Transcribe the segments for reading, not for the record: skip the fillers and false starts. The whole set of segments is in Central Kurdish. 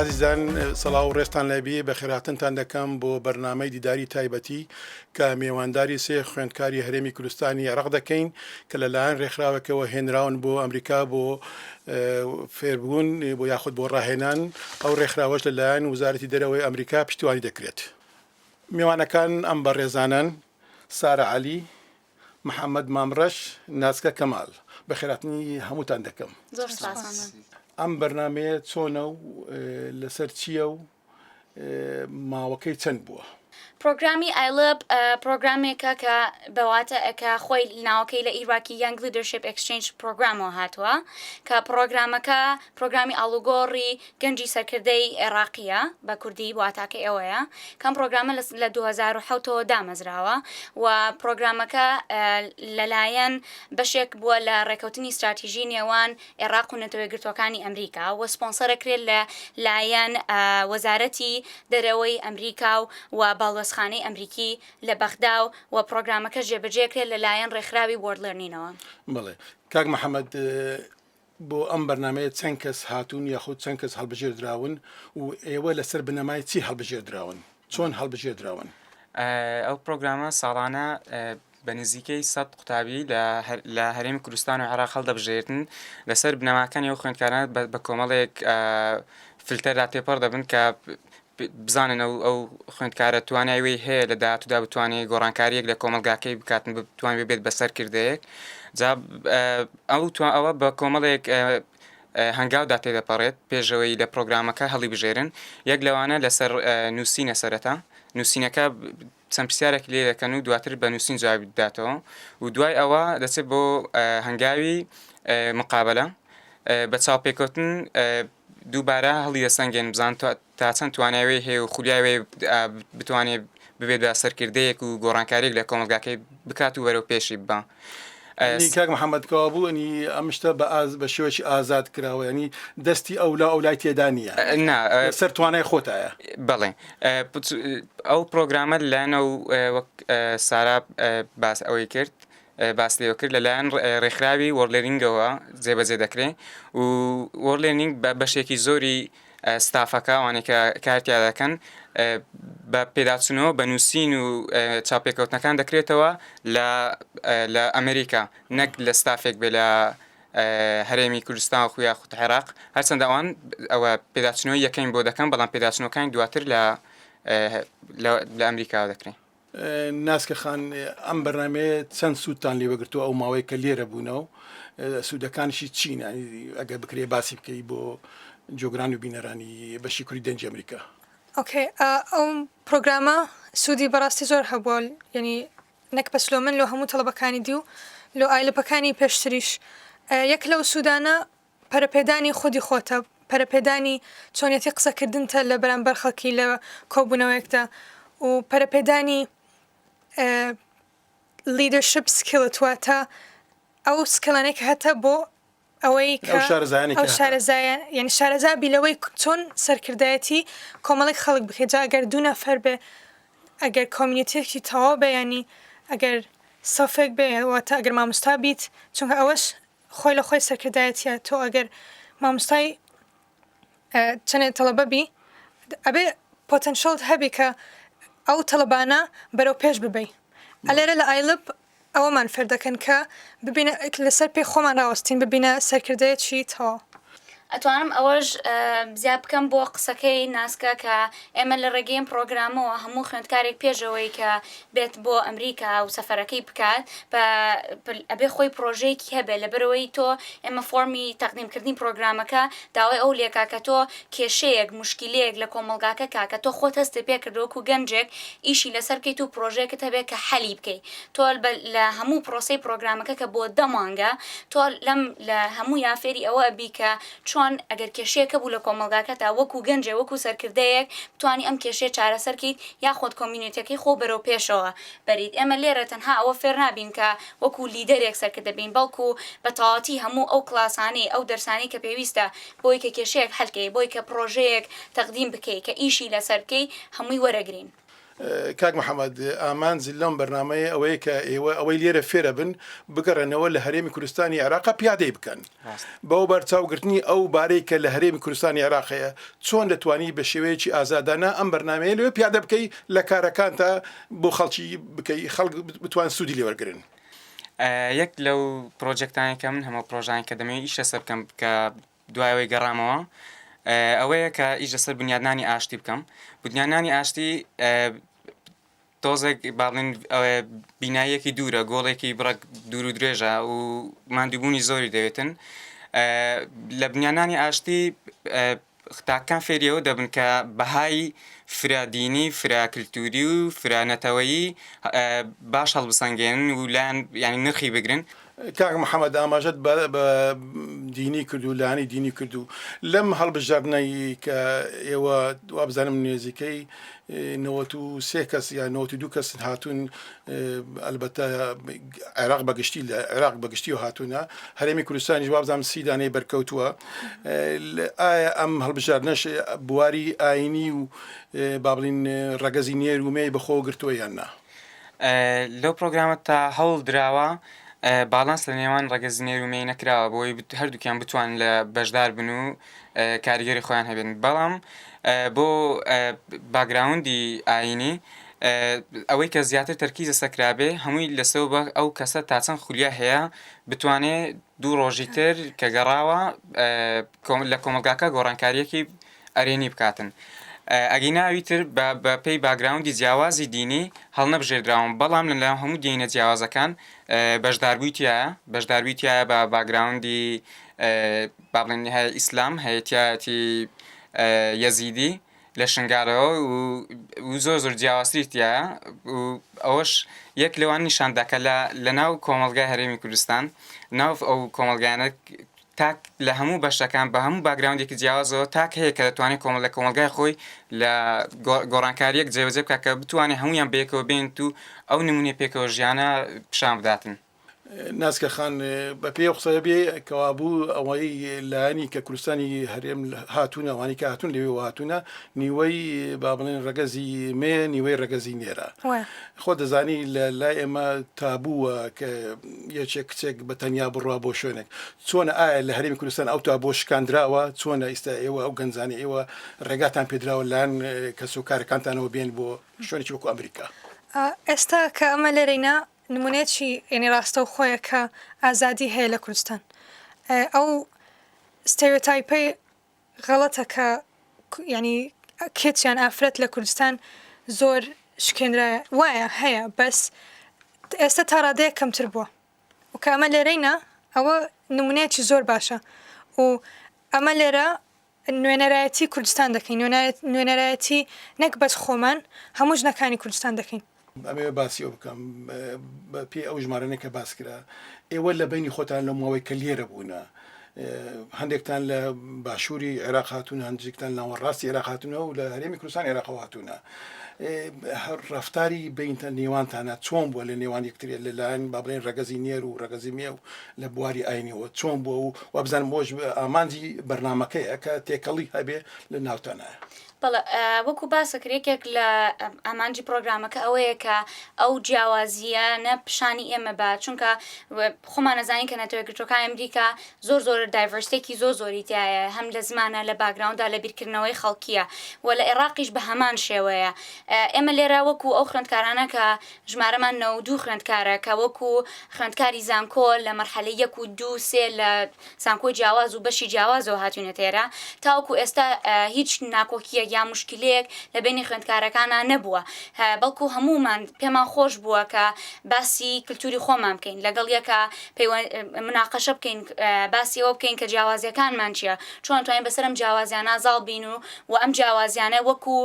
ئازیزان سەڵاو و ڕێستان لەبێ بە خێراتنتان دەکەم بۆ بەرنامەی دیداری تایبەتی کە میێوانداری سێ خوێندکاری هەرێمی کوردستانی عێراق دەکەین کە لەلایەن ڕێکخراوەکەوە هێنراون بۆ ئەمریکا بۆ فێربوون بۆ یاخود بۆ ڕاهێنان ئەو ڕێکخراوەش لەلایەن وزارەتی دەرەوەی ئەمریکا پشتیوانی دەکرێت. میوانەکان ئەم بەڕێزانن: سارە عەلی، محەممەد مامڕەش، ناسکە کەمال. بە خێراتنی هەمووتان دەکەم. ئەم بەرنمەیە چۆنە و لەسەر چییە و ماوەکەی چەند بووە؟ پرۆگرامی ئایلب پرۆگرامێکە کە بەواتە ئەکە خۆی ناوەکەی لە ئیراکی یانگ لیدرشپ ئەکسچێنج پرۆگرامەوە هاتووە کە پرۆگرامەکە پرۆگرامی ئاڵوگۆڕی گەنجی سەرکردەی عێراقیە بە کوردی واتاکە ئێوەیە. کەم پرۆگرامە لە 2007ەوە دامەزراوە و پرۆگرامەکە لەلایەن بەشێک بووە لە ڕێکەوتنی استراتیژی نێوان عێراق و نەتەوەیەگرتوەکانی ئەمریکا و سپۆنسەرەکرێت لە لایەن وەزارەتی دەرەوەی ئەمریکا و باڵوەسخانەی ئەمریکی لە بەغدا و پرۆگرامەکە جێبەجێکرێت لەلایەن ڕێکخراوی وۆرلد لەرنینەوە. بڵێ کاک محەممەد، بۆ ئەم بەرنمەیە چەند کەس هاتوون یاخود چەند کەس هەڵبژێر دراون و ئێوە لەسەر بنەمای چی هەڵبژێر دراون؟ چۆن هەڵبژێر دراون؟ ئەو پرۆگرامە ساڵانە بە نزیکەی 100 قوتابی لە هەرێمی کوردستان و عێراق هەڵدەبژێرن لەسەر بنەماکانی ئەو خوێندکاران بە کۆمەڵێک فیلتەردا تێپەڕ دەبن کە بزانن ئەو خوێندکارە توانای وی هەیە لە داهاتوودا بتوانێت گۆڕانکاریەک لە کۆمەلگاکەی بکاتن بتوان بێت بەسەر کردەیەک. ئەوە بە کۆمەڵێک هەنگاودا تێدەپەڕێت پێشەوەی لە پرۆگرامەکە هەڵی بژێرن. یەک لەوانە لەسەر نووسینە سەرەتا نووسینەکە چەند پرسیارێک لێ دەکەن و دواتر بە نووسین جوابی بداتەوە و دوای ئەوە دەچێت بۆ هەنگاوی مقابلە بە چاوپێکەوتن دووبارە هەڵی دەسەنگێن بزان تا چەند تواناوی هەیە و خولیاوێ بتوانێت ببێت بە سەرکردەیەک و گۆڕانکاریێک لە کۆمەلگاکەی بکات و بەرەو پێشی ببە. کاک محەممەدکەوا بوو ئەنی ئەمشتە بە شێوەی ئازاد کراوە، ینی دەستی ئەولای تێدا نییە سەر توانای خۆتایە. بەڵێ ئەو پرۆگرامە لەلایەن ئەو وەک سارا باس ئەوەی کرد باس لێوە کرد لەلایەن ڕێکخراوی وۆرلێرینگەوە جێبەجێ دەکرێت و وۆرلێرنینگ بە بەشێکی زۆری ستافەکە ئەوانێکە کارتیا دەکەن بە پێداچوونەوە بە نووسین و چاپێکەوتنەکان دەکرێتەوە لە ئەمریکا، نەک لە ستافێک بێ لە هەرێمی کوردستان و خویا خود عێراق. هەرچەندە ئەوان ئەوە پێداچوونەوەی یەکەین بۆ دەکەن، بەڵام پێداچوونەکانی دواتر لە ئەمریکا دەکرێن. ناسکە خان، ئەم بەرنمەیە چەند سوودتان لێوەگرتووە ئەو ماوەی کە لێرە بوونەوە سوودەکانشی چین ئەگەر بکرێ باسی بکەی بۆ جۆگران و بینەرانی بەشی کوردی دەنجی ئەمریکا؟ ئۆکێ، ئەو پرۆگرامە سوودی بەڕاستی زۆر هەبووە، ینی نەک بەس لۆ من لۆ هەموو تەڵەبەکانی دی و لۆ ئایلپەکانی پێشتریش. یەک لەو سوودانە پەرەپێدانی خودی خۆتە، پەرەپێدانی چۆنیەتی قسەکردنتە لە بەرامبەر خەڵکی لە کۆبوونەوەیەکدا و پەرەپێدانی لیدرشپ سکیلت واتە ئەو سکلانێک هەتە بۆ ئەوەی ئەو شارەزایان یعنی شارەزا بیلەوەی چۆن سەرکردایەتی کۆمەڵێک خەڵک بکەیت. جا ئەگەر دوو نەفەر بێ، ئەگەر کۆمیونیتێکی تەواو بێ، ینی ئەگەر سەفێک بێ واتە ئەگەر مامۆستا بیت، چونکە ئەوەش خۆی لە خۆی سەرکردایەتیە. تۆ ئەگەر مامۆستای چەندێک تەڵەبە بی ئەبێ پۆتەنشەڵت هەبی کە ئەو تەڵەبانە بەرەو پێش ببەی. ئەلێرە لە ئایلب ئەوەمان فێر دەکەن کە ببینە لەسەر پێی خۆمان ڕاوەستین ببینە سەرکردەیەکی تەواو. ئەتوانم ئەوەش زیاد بکەم بۆ قسەکەی ناسکە کە ئێمە لە ڕێگەیم پرۆگرامەوە هەموو خوێندکارێک پێشەوەی کە بێت بۆ ئەمریکا و سەفەرەکەی بکات ئەبێ خۆی پرۆژەیەکی هەبێ لەبەرەوەی تۆ ئێمە فۆرمی تەقدیمکردنی پرۆگرامەکە داوای ئەو لێکا کە تۆ کێشەیەک مشکلەیەک لە کۆمەلگاکە کاکە تۆ خۆت هەستی پێکردوەکو گەنجێک ئیشی لەسەر بکەیت و پرۆژەیەکت هەبێت کە حەلی بکەیت. تۆ لە هەموو پرۆسەی پرۆگرامەکە کە بۆ 10 مانگە تۆ لە هەموو یافێری ئەوە ئەبی کە چۆن ئەگەر کێشەیەکە بوو لە کۆمەلگاکەتا وەکو گەنجێ وەکو سەرکردەیەک بتوانی ئەم کێشەیە چارەسەرکەیت یاخۆت کۆمیونیتەکەی خۆ بەرەو پێشەوە بەریت. ئێمە لێرە تەنها ئەوە فێر نابین کە وەکو لیدەرێک سەرکردە بین، بەڵکو بە تەواوەتی هەموو ئەو کلاسانەی ئەو دەرسانەی کە پێویستە بۆی کە کێشەیەک هەلکەی، بۆی کە پرۆژەیەک تەقدیم بکەیت کە ئیشی لەسەر بکەی هەمووی وەرەگرین. کاک محەممەد ئامانزی لەم بەرنمەیە ئەوەیە کە ئێوە ئەوەی لێرە فێرە بن بگەڕێنەوە لە هەرێمی کوردستانی عێراق پیادەی بکەن بەو بەرچاوگرتنی ئەو بارەی کە لە هەرێمی کوردستانی عێراقەیە چۆن دەتوانی بە شێوەیەکی ئازادانە ئەم بەرنمەیە لەوێ پیادە بکەی لە کارەکانتە بۆ خەڵکی بکەی خەڵک بتوان سوودی لێوەرگرن. یەک لەو پرۆژێکتانی کە من هەموو پرۆژانی کە دەمەوێت ئیش لەسەر بکەم کە دوایەوەی گەڕامەوە ئەوەیە کە ئیش لەسەر بنیادنانی ئاشتی بکەم. بنیادنانی ئاشتی تۆزێک باڵێن بینایەکی دوورە گۆڵێکی بڕک دوور و درێژە و ماندووبوونی زۆری دەوێتن. لە بنیادنانی ئاشتی تاکان فێریەوە دەبن کە بەهای فرادینی فراکلتوری و فرانەتەوەیی باش هەڵبسەنگێنن و لایەن ینی نرخی بگرن. کاک محەممەد ئاماژەت بە دینی کردو لانی دینی کردو لەم هەڵبژاردنەی کە ئێوە وابزانم نێزیکەی 93 کەس یا 92 کەس هاتوون ئەلبەتە عێراق بەگشتی لە عێراق بەگشتی و هاتوونە هەرێمی کوردستانی وابزانم 30 دانەی بەرکەوتووە. ئایا ئەم هەڵبژاردنەش بواری ئاینی و با بڵین ڕەگەزی نێرومەی بەخۆ گرتووە یان نا؟ لەو پرۆگرامە تا هەوڵ دراوە باڵانس لە نێوان ڕەگەزی نێرومەی نەکراوە بۆی هەردووکیان بتوان لە بەشدار بن و کاریگەری خۆیان هەبێن. بەڵام بۆ باگراوندی ئاینی ئەوەی کە زیاتر تەرکیزە سەکرابێ هەمووی لەسەر بە ئەو کەسە تا چەند خولیا هەیە بتوانێت دوو ڕۆژی تر کە گەڕاوە لە کۆمەلگاکە گۆڕانکاریەکی ئەرێنی بکاتن. ئەگەیناوی تر بە پێی باگراوندی جیاوازی دینی هەڵنەبژێردراون بەڵام لەلایەن هەموو دینە جیاوازەکان بەشداربوویتیایە بە باگراوندی با بڵێن هەیە ئیسلام هەیەتیەتی یەزیدی لە شنگارەوە و زۆر جیاوازتریتیایە و ئەوەش یەک لەوان نیشانداکە لە ناو کۆمەلگای هەرێمی کوردستان ناو ئەو کۆمەلگایانە تاک لە هەموو بەشەکان بە هەموو باگراوندێکی جیاوازەوە تاک هەیە کە دەتوانێت لە کۆمەلگای خۆی لە گۆڕانکاریەک جێبەجێ بکات کە بتوانێت هەمویان بەیەکەوە بێن و ئەو نمونێ پێکەوە ژیانە پیشان بداتن. ناسکە خان بە پێ قسە بێ کەوابوو ئەوەی لایەنی کە کوردستانی هەرێم هاتوونە ئەوانی کە هاتوون لەوێ هاتوونە نیوەی با بڵێن ڕەگەزی مێ نیوەی ڕەگەزی نێرە خۆ دەزانی لە لای ئێمە تابووە کە یەکێک کچێک بە تەنیا بڕوا بۆ شوێنێک چۆنە ئایا لە هەرێمی کوردستان ئەو تا بۆ شکاندراوە چۆنە ئێستا ئێوە ئەو گەنجانە ئێوە ڕێگاتان پێدراوە لایەن کەس و کارەکانتانەوە بێن بۆ شوێنێکی وەکو ئەمریکا. ئێستا کە ئەمە لێرەینا نمونێکی ینی ڕاستە و خۆیە کە ئازادی هەیە لە کوردستان ئەو ستێریۆتایپەی غەڵەتە کە ینی کێچیان ئافرەت لە کوردستان زۆر شکێنرایە وایە هەیە بەس ئێستا تا ڕادەیە کەمتر بووە و کە ئەمە لێرەینا ئەوە نمونەیەکی زۆر باشە و ئەمە لێرە نوێنەرایەتی کوردستان دەکەین نوێنەرایەتی نەک بەس خۆمان هەموو ژنەکانی کوردستان دەکەین. ئەمێ باسی ئەو بکەم پێ ئەو ژمارەنێک کە باس کرا ئێوە لە بینی خۆتان لە ماوەی کە لێرە بوونە هەندێکتان لە باشووری عێراق هاتوون هەندێکتان لە وەڕاستی عێراق هاتوونەوە و لە هەرێمی کوردستان عێراقەوە هاتوونە ڕفتاری بینتە نێوانتانە چۆن بووە لە نێوان یەکترێ لەلایەن با بڵێن ڕەگەزی نێر و ڕەگەزی مێ و لە بواری ئاینیەوە چۆن بووە و وابزانم بۆش ئامانجی بەرنامەکەیە کە تێکەڵی هەبێ لە ناوتانایە. بەڵێ وەکو باسەکرێکێک لە ئامانجی پرۆگرامەکە ئەوەیە کە ئەو جیاوازیانە پیشانی ئێمە بە چونکە خۆمان نەزانین کە نەتەوەیەکگرتوەکانی ئەمریکا زۆر دایڤەرسیتێکی زۆری تایە هەم لە زمانە لە باگراوندا لە بیرکردنەوەی خەڵکیە و لە عێراقیش بە هەمان شێوەیە. ئێمە لێرە وەکو ئەو خوێندکارانە کە ژمارەمان 92 خوێندکارە کە وەکو خوێندکاری زانکۆ لە مەرحەلەی 1 و 2 3 لە زانکۆی جیاواز و بەشی جیاوازەوە هاتوونە تێرە تاوەکو ئێستا هیچ ناکۆکیە یا مشکلەیەک لە بینی خوێندکارەکانە نەبووە بەڵکو هەمومان پێمان خۆش بووە کە باسی کللتوری خۆمان بکەین لەگەڵ یەکە مناقەشە بکەین باسی ئەوە بکەین کە جیاوازیەکانمان چییە چۆن توانین بەسەرم جیاوازیانە زاڵ بین و ئەم جیاوازیانە وەکو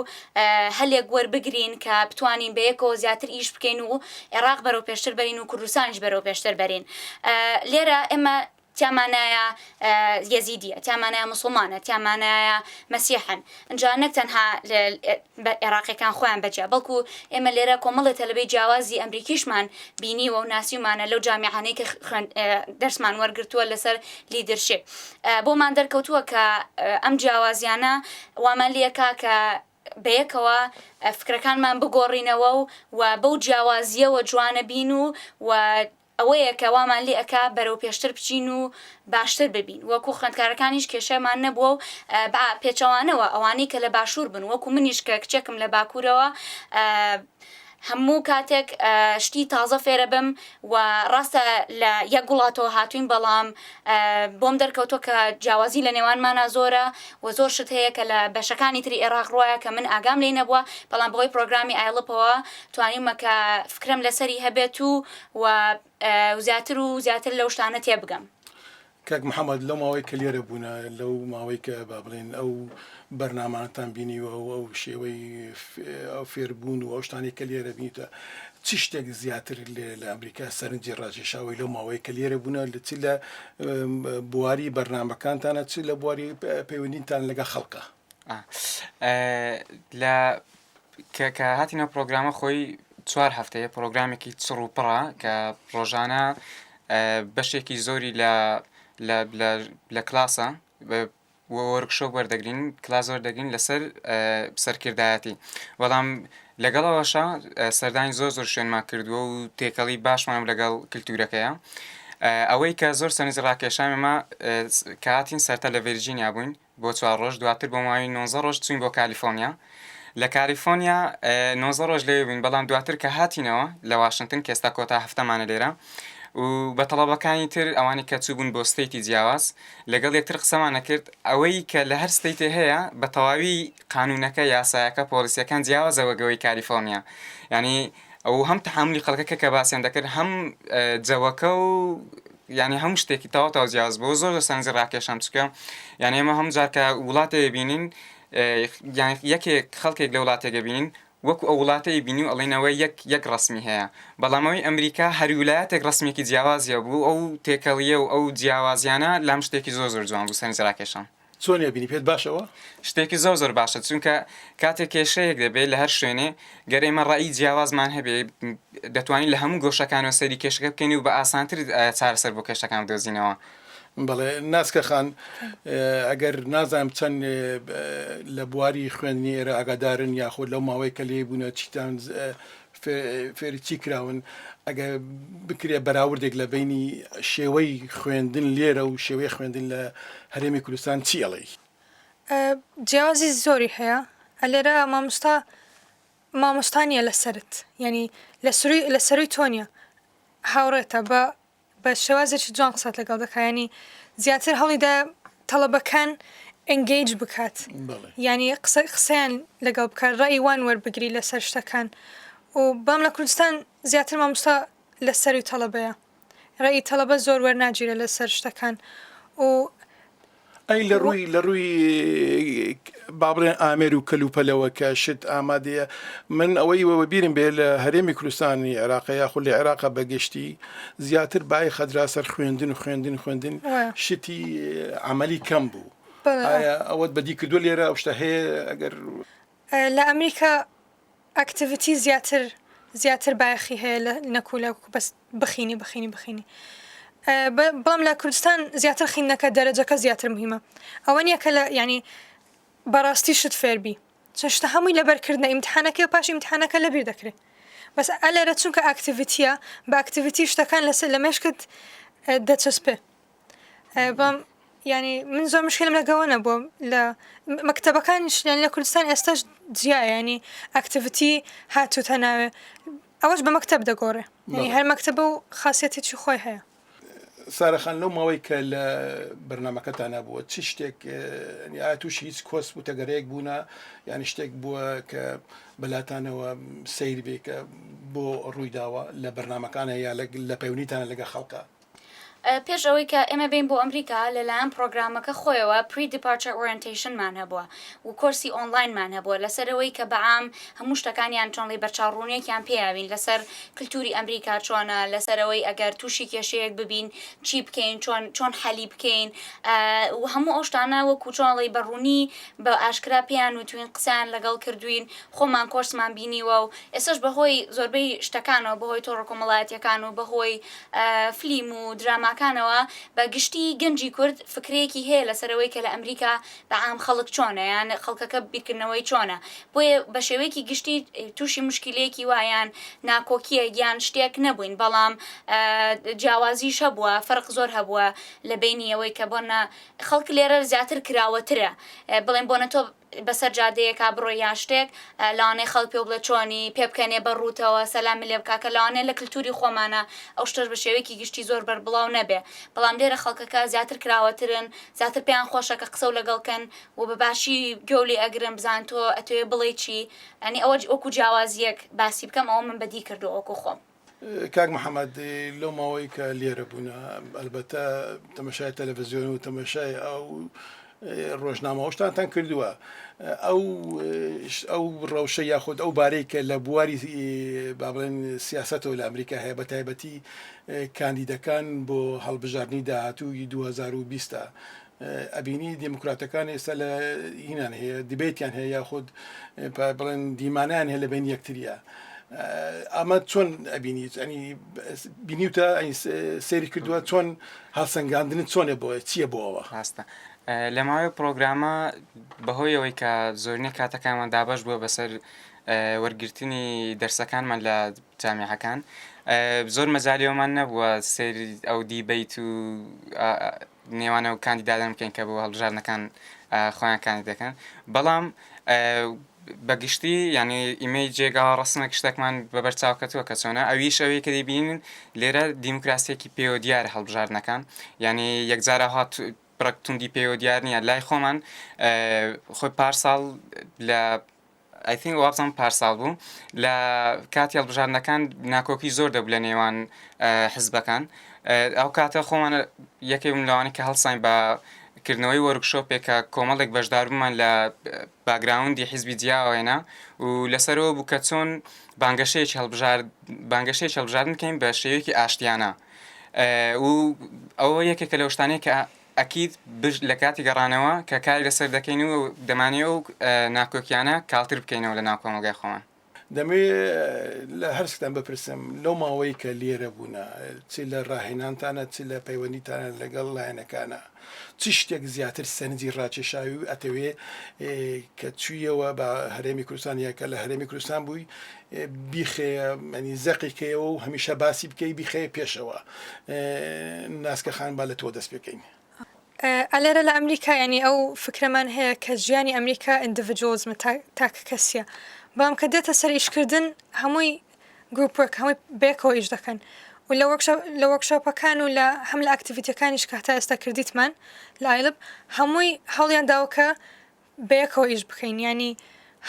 هەلێک وەربگرین کە بتوانین بەیەکەوە زیاتر ئیش بکەین و عێراق بەرەو پێشتر بەرین و کوردستانیش بەرەو پێشتر بەرین. لێرە ئێمە تیامانایە یەزیدیە تیامانایە مسلمانە تیامانایە مەسیحن ئەنجا نەک تەنها عێراقیەکان خۆیان بەجیا بەڵکو ئێمە لێرە کۆمەڵە تەلەبەی جیاوازی ئەمریکیشمان بینیوە و ناسیومانە لەو جامیعانەی کە دەرسمان وەرگرتووە لەسەر لیدرشپ بۆمان دەرکەوتووە کە ئەم جیاوازیانە وامان لێکا کە بەیەکەوە فکرەکانمان بگۆڕینەوە و بەو جیاوازیەوە جوانە بین و ئەوەیە کە وامان لێ ئەکا بەرەو پێشتر بچین و باشتر ببین وەکو خوێندکارەکانیش کێشەمان نەبووە و پێچەوانەوە ئەوانەی کە لە باشوور بن وەکو منیش کە کچێکم لە باکوورەوە هەموو کاتێک شتی تازە فێرە بم و ڕاستە لە یەک وڵاتەوە هاتوین بەڵام بۆم دەرکەوتۆ کە جیاوازی لە نێوانمانە زۆرە و زۆر شت هەیە کە لە بەشەکانی تری عێراق ڕواە کە من ئاگام لێ نەبووە بەڵام بەهۆی پرۆگرامی ئایڵپەوە توانیمە کە فکرم لەسەری هەبێت و زیاتر و زیاتر لەو شتانە تێبگەم. کاک محەممەد لەو ماوەی کە لێرە بوونە لەو ماوەی کە با بڵێن ئەو بەرنامانتان بینیوە و ئەو شێوەی ئەو فێربوون و ئەو شتانی کە لێرە بینیتە چی شتێک زیاتر لە ئەمریکا سەرنجی ڕاکێشاوی لەو ماوەی کە لێرە بوونە چ لە بواری بەرنامەکانتانە چ لە بواری پەیوەندیتان لەگە خەڵکە لە کە هاتینە پرۆگرامە خۆی 4 هەفتەیە پرۆگرامێکی چڕ و پڕە کە ڕۆژانە بەشێکی زۆری لە کلاسە وەرکشۆپ وەردەگرین کلاس وەردەگرین لەسەر سەرکردایەتی بەڵام لەگەڵەوەشە سەردانی زۆر شوێنمان کردووە و تێکەڵی باشمان لەگەڵ کللتورەکەیە ئەوەی کە زۆر سەرنج ڕاکێشامێمە کە هاتین سەرتا لە ڤێرجینیا بووین بۆ 4 ڕۆژ دواتر بۆ ماوەی 19 ڕۆژ چوین بۆ کالیفۆرنیا لە کالیفۆرنیا 19 ڕۆژ لێ بووین بەڵام دواتر کە هاتینەوە لە واشنگتن کە ئێستا کۆتا هەفتەمانە لێرە و بە تەڵەبەکانی تر ئەوانی کە چوو بوون بۆ ستەیتی جیاواز لەگەڵ یەکتر قسەمانە کرد ئەوەی کە لە هەر ستەیتێ هەیە بە تەواوی قانونەکە یاسایەکە پۆلیسیەکان جیاوازەوە گەوەی کالیفۆرنیا ینی ئەو هەم تەحملی خەڵکەکە کە باسییان دەکرد هەم جەوەکە و ینی هەموو شتێکی تاو جیاواز بۆ زۆر سەرنجی ڕاکێشان چکە یعنی ئێمە هەم جار کە وڵاتێ بینین یەکێک خەڵکێک لە وڵاتێکە بینین وەکو ئەو وڵاتەی بینی و ئەڵێنەوەی یەک ڕسمی هەیە بەڵامەوەی ئەمریکا هەر ویلایەتێک ڕسمێکی جیاوازیە بوو ئەو تێکەڵیە و ئەو جیاوازیانە لام شتێکی زۆر جوان بوو سەرنج ڕاکێشان چۆنیە بینی پێت باشەوە شتێکی زۆر باشە چونکە کاتێک کێشەیەک دەبێت لە هەر شوێنێ گەر ئێمە ڕایی جیاوازمان هەبێ دەتوانین لە هەموو گۆشەکانەوە سەری کێشەکە بکەین و بە ئاسانتر چارەسەر بۆ کێشەکان بدۆزینەوە بەڵێ ناسکە خان ئەگەر نازانم چەند لە بواری خوێندنی ئێرە ئاگادارن یاخۆ لەو ماوەی کە لێ بوونە چیتان فێری چی کراون ئەگەر بکرێ بەراوردێک لە بینی شێوەی خوێندن لێرە و شێوەی خوێندن لە هەرێمی کوردستان چی ئەڵێی جیازی زۆری هەیە ئەلێرە مامۆستانیە لەسەرت ینی لە سەروی تۆنیە هاوڕێتە بە شێوازێکی جوان قسەت لەگەڵ دەکایانی زیاتر هەڵیدا تەڵەبەکان ئەنگەیج بکات ینی قسەیان لەگەڵ بکات ڕای وان وەربگری لەسەر شتەکان و بام لە کوردستان زیاتر مامۆستا لە سەروی تەڵەبەیە ڕای تەڵەبە زۆر وەرناگیرە لەسەر شتەکان و ئەی لە ڕووی بابڕێن ئامێر و کەلوپەلەوە کە شت ئامادەیە من ئەوەی وەوە بیرم بێ لە هەرێمی کوردستانی عێراق یاخود لە عێراقا بەگشتی زیاتر بای خەدرا سەر خوێندن شتی عملی کەم بوو ئایا ئەوەت بەدی کردو لێرە ئەو شتە هەیە ئەگەر لە ئەمریکا ئەکتیڤیتی زیاتر بایەخی هەیە لە نەکولە بەس بخینی بەڵام لە کوردستان زیاتر خینەکە دەرەجەکە زیاتر مهمە ئەوە نییە کە لە ینی بەڕاستی شت فێربی چ شتە هەمووی لەبەرکردنە ئیمتحانەکە و پاش ئیمتحانەکە لەبیر دەکرێت بەس ئەلێرە چونکە ئاکتیڤیتیە بە ئاکتیڤیتی شتەکان لە مێشکت دەچەسپێ بەڵام ینی من زۆر مشکلم لەگەوە نەبووە لە مەکتەبەکانیش لە کوردستان ئێستاش جیایە ینی ئاکتیڤیتی هاتووتە ناوێ ئەوەش بە مەکتەب دەگۆڕێ ینی هەر مەکتەبە و خاصیەتێکی خۆی هەیە سارەخان لەو ماوەی کە لە بەرنمەکەتانە بووە چ شتێک ئایا تووشی هیچ کۆس بوتەگەرەیەک بوونە یانی شتێک بووە کە بەلاتانەوە سیر بێ کە بۆ ڕوویداوە لە بەرنمەکانە یا لە پەیوەنیتانە لەگە خەڵکە پێش ئەوەی کە ئێمە بین بۆ ئەمریکا لەلایەن پرۆگرامەکە خۆیەوە پری-دیپارچەر ئۆریەنتیشنمان هەبووە و کۆرسی ئۆنلاینمان هەبووە لەسەرەوەی کە بەعام هەموو شتەکانیان چۆن لێ بەرچاوڕوونێکیان پێیاوین لەسەر کللتوری ئەمریکا چۆنە لەسەرەوەی ئەگەر تووشی کێشەیەک ببین چی بکەین چۆن حەلی بکەین و هەموو ئەو شتانە وەکو چۆنڵی بەڕوونی بە ئاشکرا پێیان وتوین قسەیان لەگەڵ کردوین خۆمان کۆرسمان بینیوە و ئێستش بەهۆی زۆربەی شتەکانەوە بەهۆی تۆڕە کۆمەڵایەتیەکان و بەهۆی فلیم و دراما سینەماکانەوە بە گشتی گەنجی کورد فکرەیەکی هەیە لەسەرەوەی کە لە ئەمریکا بەعام خەڵک چۆنە یان خەڵکەکە بیرکردنەوەی چۆنە بۆیە بە شێوەیەکی گشتی تووشی مشکلەیەکی وایان ناکۆکیە یان شتێک نەبووین بەڵام جیاوازیش هەبووە فەرق زۆر هەبووە لە بینی ئەوەی کە بۆنە خەڵک لێرە زیاتر کراوەترە بڵێن بۆنە تۆ بەسەر جادەیەکا بڕۆ یان شتێک لاوانەیە خەڵک پێ بڵێ چۆنی پێ بکەنێ بەڕووتەوە سەلامی لێ بکاکە لاوانەیە لە کللتوری خۆمانە ئەو شتەش بە شێوەیەکی گشتی زۆر بەربڵاو نەبێ بەڵام لێرە خەڵکەکە زیاتر کراوەترن زیاتر پێیان خۆشە کە قسە و لەگەڵکەن و بەباشی گەولی ئەگرن بزان تۆ ئەتوێ بڵێ چی ئەنی ئەوە وەکو جیاوازیەک باسی بکەم ئەوە من بەدی کردو وەکو خۆم کاک محەممەد لەو ماوەی کە لێرە بوونە ئەلبەتە تەمەشای تەلەڤیزیۆن و تەمەشای ئەو ڕۆژنامەوەشتان کردووە ئەو ڕەوشە یاخود ئەو بارەی کە لە بواری با بڵێن سیاسەتەوە لە ئەمریکا هەیە بە تایبەتی کاندیدەکان بۆ هەڵبژاردننی داهاتووی 2020 ئەبینی دیموکراتەکان ئێستا لە هینان هەیە دیبێتیان هەیە یاخود بڵێن دیمانیان هەیە لە بین یەکتریە ئەمە چۆن ئەبینیت ئەنی بینیوتە سێری کردووە چۆن هەڵسەنگاندنت چۆنێ بۆ چییە بۆەوە ڕاستە لە ماوەی پرۆگرامە بەهۆی ئەوەی کە زۆرینەی کاتەکانمان دابش بووە بەسەر وەرگرتنی دەرسەکانمان لە جامعەکان زۆر مەجالیەوەمان نەبووە سێری ئەو دیبەیت و نێوانە و کاندیدادان بکەین کە بۆ هەڵبژاردنەکان خۆیان کاندیدەکەن بەڵام بەگشتی ینی ئیمەی جێگاوە ڕستمە شتێکمان بەبەرچاوکەوە کە چۆنە ئەویش ئەوەیە کە دەیبینن لێرە دیموکراسیەکی پێوە دیارە هەڵبژاردنەکان ینی یەکجارە هات پرەکتوندی پێوە دیار نیە لای خۆمان خۆی پارساڵ لە ئایثینگ وابزان پارساڵ بوو لە کاتی هەڵبژاردنەکان ناکۆکی زۆر دەبوو لە نێوان حزبەکان ئەو کاتە خۆمان یەکێک لەوانی کە هەڵساین بە کردنەوەی وەرکشۆپێکە کۆمەڵێک بەشداربوومان لە باگراوندی حیزبی جیاوێنە و لەسەرەوە بوو کە چۆن بانگەشەیەکی هەڵبژاردن بکەین بە شێوەیەکی ئاشتیانە و ئەوە یەکێکە لەو شتانەیە کە ئەکید لە کاتی گەڕانەوە کە کاری لەسەر دەکەین و دەمانێت و ناکۆکیانە کاڵتر بکەینەوە لە ناو کۆمەلگای خۆمان دەمێ لە هەرسکتان بپرسم لەو ماوەی کە لێرە بوونە چی لە ڕاهێنانتانە چی لە پەیوەندیتانە لەگەڵ لایەنەکانە چی شتێک زیاتر سەرنجی ڕاکێشاوی و ئەتەوێ کە چوویەوە بە هەرێمی کوردستان یاکە لە هەرێمی کوردستان بووی بیخێ ئەنی زەقیکەیەوە و هەمیشە باسی بکەی بیخێ پێشەوە ناسکە خان با لە تۆ دەست پێکەین ئەلێرە لە ئەمریکا ینی ئەو فکرەمان هەیە کە ژیانی ئەمریکا ئیندیڤیدوەڵزمە تاکە کەسیە بەڵام کە دێتە سەر ئیشکردن هەمووی گروپێک هەمووی بێکەوە ئیش دەکەن و لە وەرکشۆپەکان و لە هەم لە ئاکتیڤیتیەکانیش کە هەتا ئێستا کردیتمان لە ئایلب هەمووی هەڵیان داوکە بەیەکەوە ئیش بکەین ینی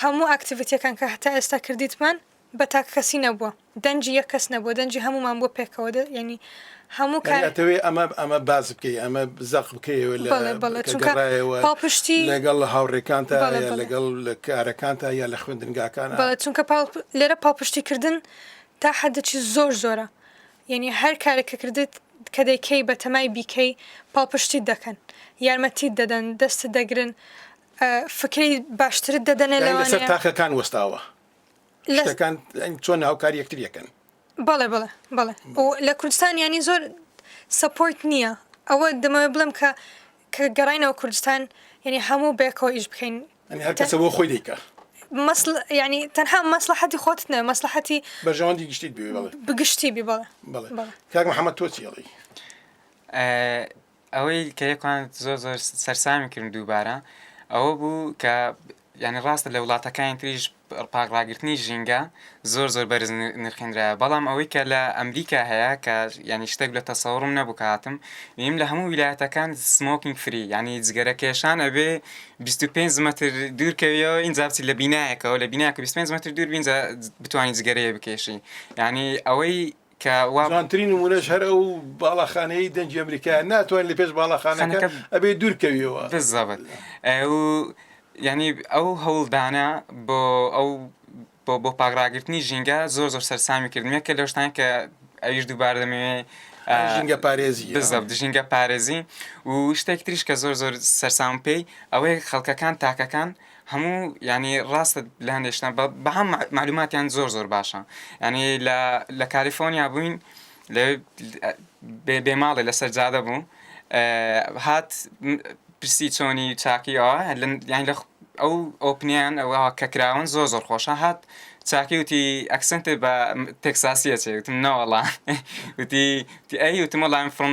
هەموو ئاکتیڤیتیەکان کە هەتا ئێستا کردیتمان بە تاکە کەسی نەبووە دەنجی یەک کەس نەبووە دەنجی هەمومان بۆ پێکەوە ینی هەموو کاتەوەی ئەمە باز بکەی ئەمە زەق بکەیەوە پاڵپشتی لەگەڵ هاوڕێکانتە لەگەڵ لە کارەکانتە یا لە خوێندنگاکانە چونکە لێرە پاڵپشتیکردن تا حەدەکی زۆر زۆرە یعنی هەر کارێک کە کردیت کە دەیکەی بە تەمای بیکەی پاڵپشتی دەکەن یارمەتیت دەدەن دەستت دەگرن فکری باشترت دەدەنێ لەوانەیە لەسەر تاقەکان وەستاوە شتەکان چۆن هاوکاری یەکتر یەکەن بەڵێ و لە کوردستان ینی زۆر سەپۆرت نییە ئەوە دەمەوێت بڵم کە گەڕینەوە کوردستان یعنی هەموو بێکەوە ئیش بکەین هەر کەسە بۆ خۆی دەیکە ینی تەنها مەسلحەتی خۆت نە مەسلحەتی بەژەوەندی گشتیت بگشتی بی بەڵێ کاک محەممەد تۆ چیڵی ئەوەی کە یەکوان زۆر زۆر سەرسامی کردن دووبارە ئەوە بوو کە ینی ڕاستە لە وڵاتەکانی تریش پاکڕاگررتنی ژینگە زۆر زۆر بەرز نرخێنرایە بەڵام ئەوەی کە لە ئەمریکا هەیە کە ینی شتێک لە تەسەوڕم نەبوو کاتم ویم لە هەموو ویلایەتەکان سمۆکینگ فری ینی جگەرە کێشان ئەبێ 25 متر دوورکەویەوە اینجا بچیت لە بینایەکەەوە لە بیناکە 25 متر دوور بینجا بتوانانی جگەرەیە بکێشی ینی ئەوەی کەوانترین نمونەش هەر ئەو باڵەخانەی دەنجی ئەمریکا ناتوانین لە پێش باڵەخانەکە ئەبێ دوورکەویەوە بالضبط ینی ئەو هەوڵدانە بۆ پاکڕاگررتنی ژینگە زۆر زۆر سەرسامی کردمێک کە لەو شتان کە ئەویش دووبارە دەمەوێت ژینگە پارێزی بالضبط ژینگە پارێزی و شتێک تریش کە زۆر زۆر سەرسام پێی ئەوەی خەڵکەکان تاکەکان هەموو ینی ڕاستە لە هەندێشتان بە هەم معلوماتیان زۆر زۆر باشە ینی لە کالیفۆرنیا بووین لەوێ بێماڵێ لەسەر جادە بوو هات پرسی چۆنی چاکیەوە یان لە ئەو ئۆپنیان ئەوە کە کراون زۆر خۆشە هات چاکی وتی ئەکسنتێ بە تێکساسیە چێ وتم نەوەڵا وتی ئەی وتم وەڵام from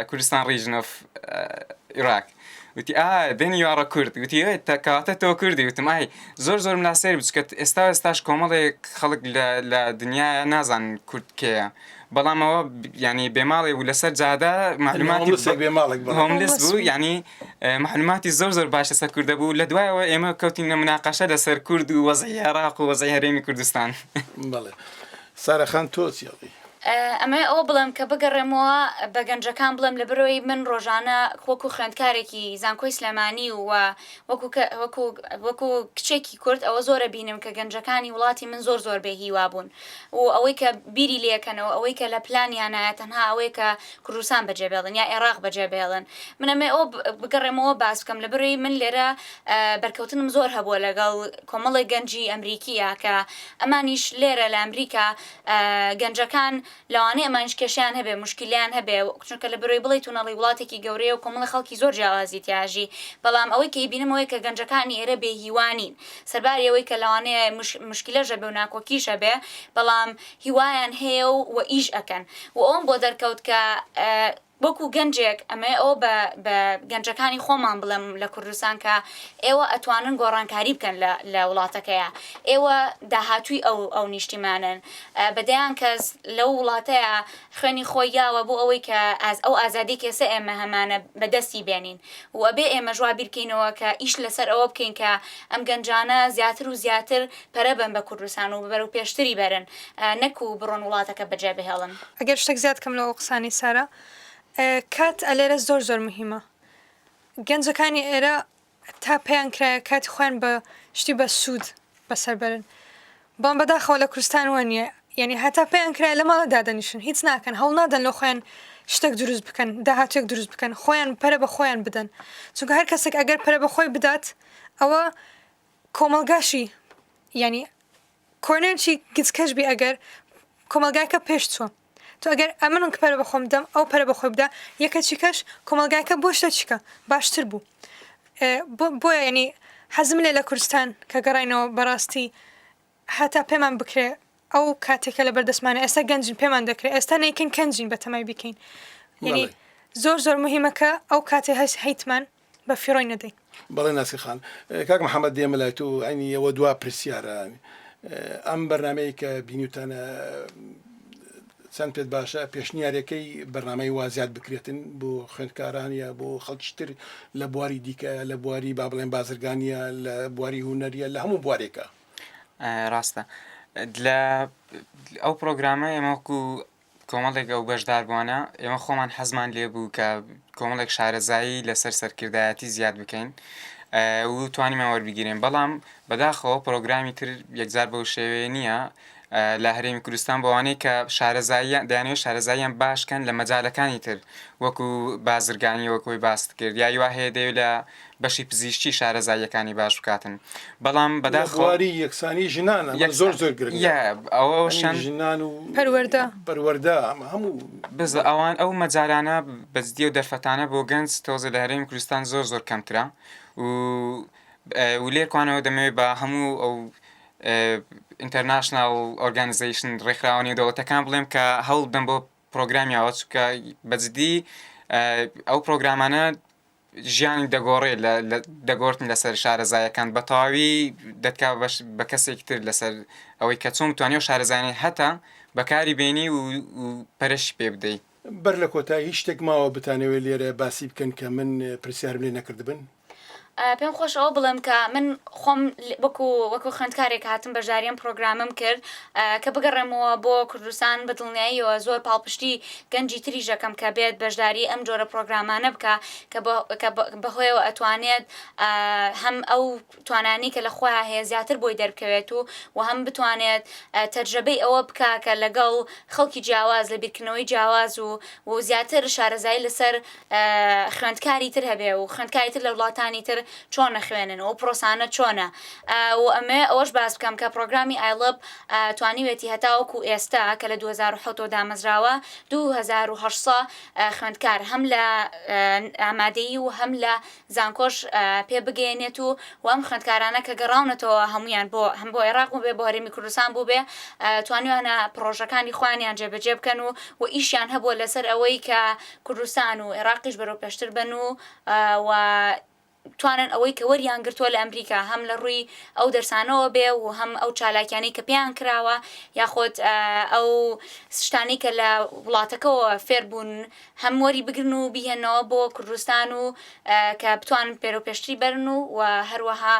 کوردستان region of Iraq وتی then you are a Kurd وتی کەواتە تۆ کوردی وتم ئای زۆر مناسێر بچکە ئێستاش کۆمەڵێک خەڵک لە دنیاە نازان کورد کێیە بەڵام ئەوە ینی بێماڵێ و لەسەر جادە معلوماتی هۆملس بوو ینی معلوماتی زۆر باش لەسەر کوردە بوو لە دوایەوە ئێمە کەوتین لە مناقەشە لەسەر کورد و وەزعی عێراق و وەزعی هەرێمی کوردستان بەڵێ سارەخان تۆ چیڵی ئەمە ئەو بڵم کە بگەڕێمەوە بە گەنجەکان بڵم لە بەرەوەی من ڕۆژانە وەکو خوێندکارێکی زانکۆی سلێمانی و وەکو کچێکی کورد ئەوە زۆرە بینم کە گەنجەکانی وڵاتی من زۆر بێ هیوا بوون و ئەوەی کە بیری لێکەنەوە ئەوەی کە لە پلانیانایە تەنها ئەوەی کە کوردستان بەجێبێڵن یا عێراق بەجێبێڵن من ئەمێ ئەو بگەڕێمەوە باس بکەم لە بەرەوەی من لێرە بەرکەوتنم زۆر هەبووە لەگەڵ کۆمەڵی گەنجی ئەمریکیە کە ئەمانیش لێرە لە ئەمریکا گەنجەکان لەوانەیە ئەمانش کێشیان هەبێ مشکلیان هەبێ چونکە لە بەرەوەی بڵێ تونەڵی وڵاتێکی گەورەیە و کۆمەڵی خەڵکی زۆر جیاوازی تیاژی بەڵام ئەوەی کە بینمەوەی کە گەنجەکانی ئێرە بێ هیوانین سەرباری ئەوەی کە لەوانەیە مشکلەژە بێ و ناکۆکیشە بێ بەڵام هیوایان هەیە و ئیش ئەکەن و ئەوم بۆ دەرکەوت کە وەکو گەنجێک ئەمە ئەو بە گەنجەکانی خۆمان بڵێم لە کوردستان کە ئێوە ئەتوانن گۆڕانکاری بکەن لە وڵاتەکەیە ئێوە داهاتووی ئەو نیشتیمانن بەدەیان کەس لەو وڵاتەیە خوێنی خۆی یاوە بۆ ئەوەی کە ئەو ئازادی کێسە ئێمە هەمانە بەدەستی بێنین و ئەبێ ئێمە جوابیر بکەینەوە کە ئیش لەسەر ئەوە بکەین کە ئەم گەنجانە زیاتر و زیاتر پەرە بن بە کوردستان و بەرەو پێشتری بەرن نەکو بڕۆن وڵاتەکە بەجێ بهێڵن ئەگەر شتێک زیاد کەم لەوە قسانی سارە کات ئەلێرە زۆر مهمە گەنجەکانی ئێرە تا پێیان کرایە کاتی خۆیان بە شتی بە سوود بەسەربەرن بەڵام بەداخەوە لە کوردستان وە نیە یعنی هەتا پێیان کرای لە ماڵە دادەنیشن هیچ ناکەن هەوڵ نادەن لە خۆیان شتێک دروست بکەن داهاتوێک دروست بکەن خۆیان پەرە بە خۆیان بدەن چونکە هەر کەسێک ئەگەر پەرە بە خۆی بدات ئەوە کۆمەلگاشی ینی کۆرنێکی گچکەش بی ئەگەر کۆمەلگایکە پێش چووە تو ئەگەر ئەمنم کە پەرە بەخۆم بدەم ئەو پەرە بەخۆی بدا یەکە چیکەش کۆمەلگایکە بۆ شتە چیکە باشتر بوو بۆیە ینی حەزم لێ لە کوردستان کە گەڕینەوە بەڕاستی هەتا پێمان بکرێ ئەو کاتێکە لە بەردەستمانە ئێستا گەنجین پێمان دەکرێت ئێستا نەیکەین کەنجین بە تەمای بکەین ینی زۆر مهمەکە ئەو کاتێ هەیتمان بە فیڕۆی نەدەین بەڵێ ناسیخان کاک محەممەد دێمە لای تۆ ئەنی ئەوە دوا پرسیارە ئەم بەرنمەیە کە بینیوتانە چەند پێت باشە پێشنیارەکەی بەرنامەی وازیات بکرێتن بۆ خوێندکارانە بۆ خەڵکیتر لە بواری دیکە لە بواری با بڵێن بازرگانیە لە بواری هوەریە لە هەموو بوارێکە ڕاستە لە ئەو پرۆگرامە ئێمەکو کۆمەڵێک ئەو بەشدار بووانە ئێمە خۆمان حەزمان لێ بوو کە کۆمەڵێک شارەزایی لەسەر سەرکردایەتی زیاد بکەین و توانیمان وەربگیرێن بەڵام بەداخەوە پرۆگرامی تر یەکجار بەو شێوەیە نییە لە هەرێمی کوردستان بەوانەیە کە دەیانەوێت شارەزاییان باشکەن لە مەجالەکانی تر وەکو بازرگانی وەکوی باست کرد یا وا هەیە دەوێت لە بەشی پزیشتی شارەزاییەکانی باش بکاتن بەڵام بەداخەواری یەکسانی ژنانە زۆر ئەوەشان ژنان و پەروەردە هەموو بز ئەوان ئەو مەجارانە بەزدی و دەرفەتانە بۆ گەنج تۆزە لە هەرێمی کوردستان زۆر کەمترە و لێکوانەوە دەمەوێت بە هەموو ئەو international organization ڕێکخراوەی دەوڵەتەکان بڵێم کە هەوڵ بدەن بۆ پرۆگرامیاوە چونکە بەجددی ئەو پرۆگرامانە ژیانی دەگۆڕن لەسەر شارەزایەکان بە تەواوی دەتکا بە کەسێکی تر لەسەر ئەوەی کە چۆن توانێت و شارەزایانی هەتا بەکاری بێنی و پەرشی پێ بدەیت بەر لە کۆتایی شتێک ماوە بتانەوێت لێرە باسی بکەن کە من پرسیارم لێ نەکردبن پێم خۆشەوە بڵم کە من خۆم وەکو خوێندکارێک هاتم بەژاریان پرۆگرامم کرد کە بگەڕێمەوە بۆ کوردستان بە دڵنیاییەوە زۆر پاڵپشتی گەنجی تری ژەکەم کە بێت بەشداری ئەم جۆرە پرۆگرامانە بکە کە بەهۆیەوە ئەتوانێت هەم ئەو توانانی کە لە خۆیان هەیە زیاتر بۆی دەرکەوێت و هەم بتوانێت تەجربەی ئەوە بکە کە لەگەڵ خەڵکی جیاواز لە بیرکردنەوەی جیاواز و زیاتر شارەزایی لەسەر خوێندکاری تر هەبێ و خوێندکاری تر لە وڵاتانی تر چۆن نەخوێنن و پرۆسانە چۆنە و ئەمە ئەوەش باس بکەم کە پرۆگرامی ئایلب توانیوێتی هەتاوەکو ئێستا کە لە 2010 دامەزراوە 2800 خوێندکار هەم لە ئامادەیی و هەم لە زانکۆش پێ بگەێنێت و ئەم خوێندکارانە کە گەڕاونەتەوە هەمویان بۆ هەم بۆ عێراق بوو بێ بۆ هەرێمی کوردستان بوو بێ توانیوانە پرۆژەکانی خوانیان جێبەجێ بکەن و ئیشیان هەبووە لەسەر ئەوەی کە کوردستان و عێراقیش بەرەو پێشتر بن و توانن ئەوەی کە وەریان گرتووە لە ئەمریکا هەم لە ڕووی ئەو دەرسانەوە بێ و هەم ئەو چالاکیانەی کە پێیان کراوە یاخۆت ئەو شتانی کە لە وڵاتەکەەوە فێر بوون هەم وەری بگرن و بیهێنەوە بۆ کوردستان و کە بتوانن پێرە و پێشتری بەرن و هەروەها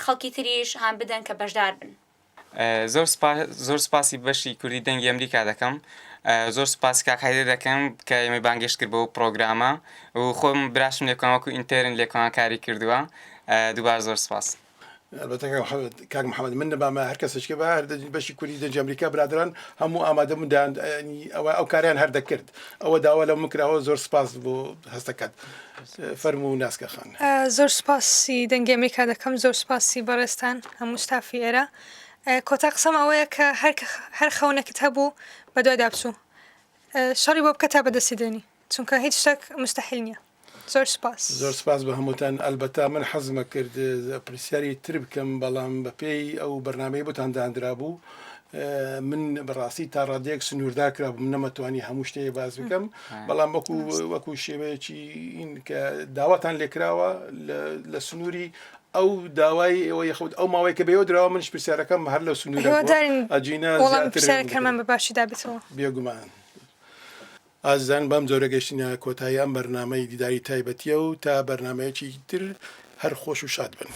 خەڵکی تریش هەم بدەن کە بەشدار بن. زۆر سپاسی بەشی کوردی دەنگی ئەمریکا دەکەم. زۆر سپاس کاک حەیدەر دەکەم کە ئێمە بانگێشت کرد بۆ پرۆگرامە و خۆم براشم لێکۆمەکو ئینتێرن لێکۆڵان کاری کردووە. دووبار زۆر سپاس. البته کاک محەممەد من نەبامە هەر کەسێککە بە هەر بەشی کوردی دەنج ئەمریکا برادران هەموو ئامادەمدان ئەو کاریان هەر دەکرد ئەوە داوا لە مکراوە زۆر سپاس بۆ هەستەکەت فەرموو ناسکە خان. زۆر سپاسی دەنگی ئەمریکا دەکەم زۆر سپاسی بەڕێستان هەموو ستافی ئێرە. کۆتا قسەم ئەوەیە کە هەر خەونێکت هەبوو بە دوای دابچوو شەڕی بۆ بکە تا بەدەستی دێنی چونکە هیچ شتێک مستەحیل نییە. زۆر سپاس بە هەمووتان. ئەلبەتا من حەزمە کرد پرسیاری تر بکەم بەڵام بە پێی ئەو بەرنامەی بۆتان دانرا بوو من بەڕاستی تا ڕادەیەک سنووردا کرا بووم نەمەتوانی هەموو شتێ باز بکەم بەڵام وەکو شێوەیەکی کە داواتان لێکراوە لە سنووری ئەو داوای ئەوە یەخود ئەو ماوەی کە بەیەوە درراوە منش پرسیارەکەم هەر لە سنوورەکەمان بە باشی دابێتەوە بێگومان. ئازان بەم جۆرە گەشتینە کۆتاییان بەرنامەی دیداری تایبەتیە و تا بەرنمەیەکی تر هەر خۆش و شاد بن.